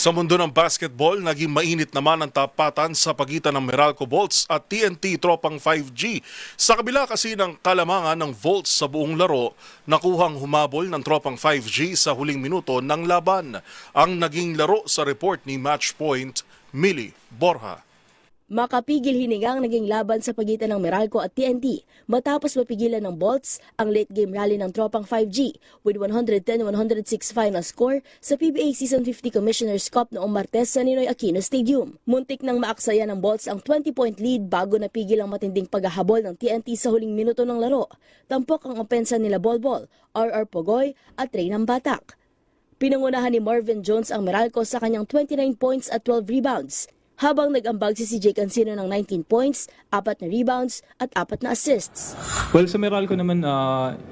Sa mundo ng basketball, naging mainit naman ang tapatan sa pagitan ng Meralco Bolts at TNT Tropang 5G. Sa kabila kasi ng kalamangan ng Volts sa buong laro, nakuhang humabol ng Tropang 5G sa huling minuto ng laban. Ang naging laro sa report ni Matchpoint, Millie Borja. Makapigil hiningang naging laban sa pagitan ng Meralco at TNT matapos mapigilan ng Bolts ang late game rally ng Tropang 5G with 110-106 final score sa PBA Season 50 Commissioner's Cup noong Martes sa Ninoy Aquino Stadium. Muntik nang maaksaya ng Bolts ang 20-point lead bago napigil ang matinding paghahabol ng TNT sa huling minuto ng laro. Tampok ang opensa nila Bolbol, RR Pogoy at Reynam Batak. Pinangunahan ni Marvin Jones ang Meralco sa kanyang 29 points at 12 rebounds. Habang nag-ambag si CJ Cancino ng 19 points, 4 na rebounds at 4 na assists. Well, sa Meralco naman,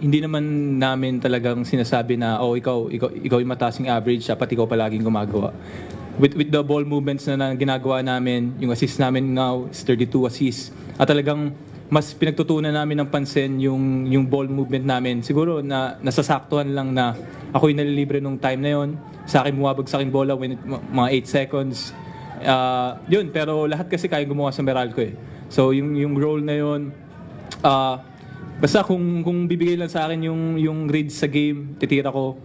hindi naman namin talagang sinasabi na ikaw yung matasing average, dapat ikaw palaging gumagawa. With the ball movements na ginagawa namin, yung assist namin now is 32 assists. At talagang mas pinagtutunan namin ng pansin yung ball movement namin. Siguro na nasasaktuhan lang na ako yung nalilibre nung time na yon. Sa akin bumabagsak yung bola when mga 8 seconds. Yun, pero lahat kasi kaya gumawa sa Meralco eh. So yung role na yun, basta kung bibigay lang sa akin yung reads sa game, titira ko.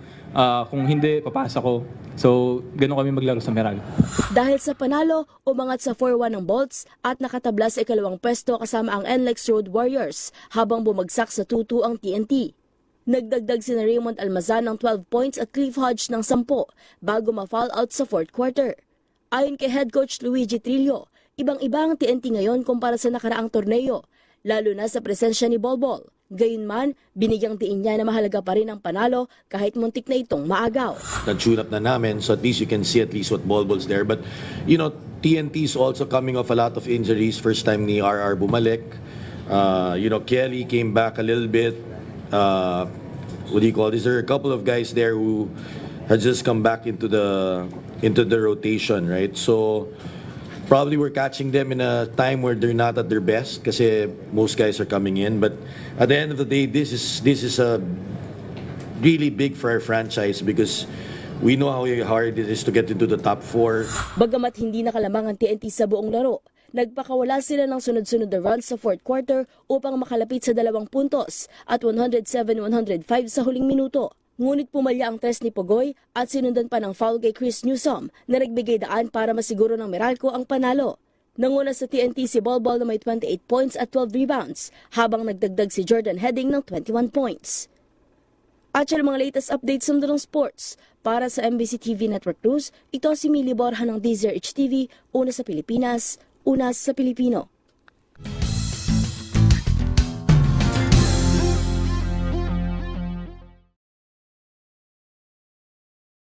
Kung hindi, papasa ko. So gano'n kami maglaro sa Meralco. Dahil sa panalo, umangat sa 4-1 ng Bolts at nakatabla sa ikalawang pwesto kasama ang NLEX Road Warriors habang bumagsak sa 2-2 ang TNT. Nagdagdag si Raymond Almazan ng 12 points at Cliff Hodge ng 10 bago ma-foul out sa fourth quarter. Ayon kay head coach Luigi Trillo, ibang-iba ang TNT ngayon kumpara sa nakaraang torneo, lalo na sa presensya ni Bolbol. Gayunman, binigyang diin niya na mahalaga pa rin ang panalo kahit muntik na itong maagaw. Nag-tune up na namin, so at least you can see at least what Bolbol's there. But, you know, TNT is also coming off a lot of injuries. First time ni RR bumalik. Kelly came back a little bit. What do you call this? There are a couple of guys there who had just come back into the rotation, right? So probably we're catching them in a time where they're not at their best kasi most guys are coming in. But at the end of the day, this is a really big for our franchise because we know how hard it is to get into the top 4. Bagamat hindi nakalamang ang TNT sa buong laro, nagpakawala sila ng sunod-sunod na runs sa fourth quarter upang makalapit sa 2 puntos at 107-105 sa huling minuto. Ngunit pumalya ang tres ni Pogoy at sinundan pa ng foul kay Chris Newsom na nagbigay daan para masiguro ng Meralco ang panalo. Nanguna sa TNT si Bolbol na may 28 points at 12 rebounds habang nagdagdag si Jordan Heading ng 21 points. At sa mga latest updates sa mundo ng sports, para sa MBC TV Network News, ito si Millie Borja ng DZRH TV, una sa Pilipinas, una sa Pilipino.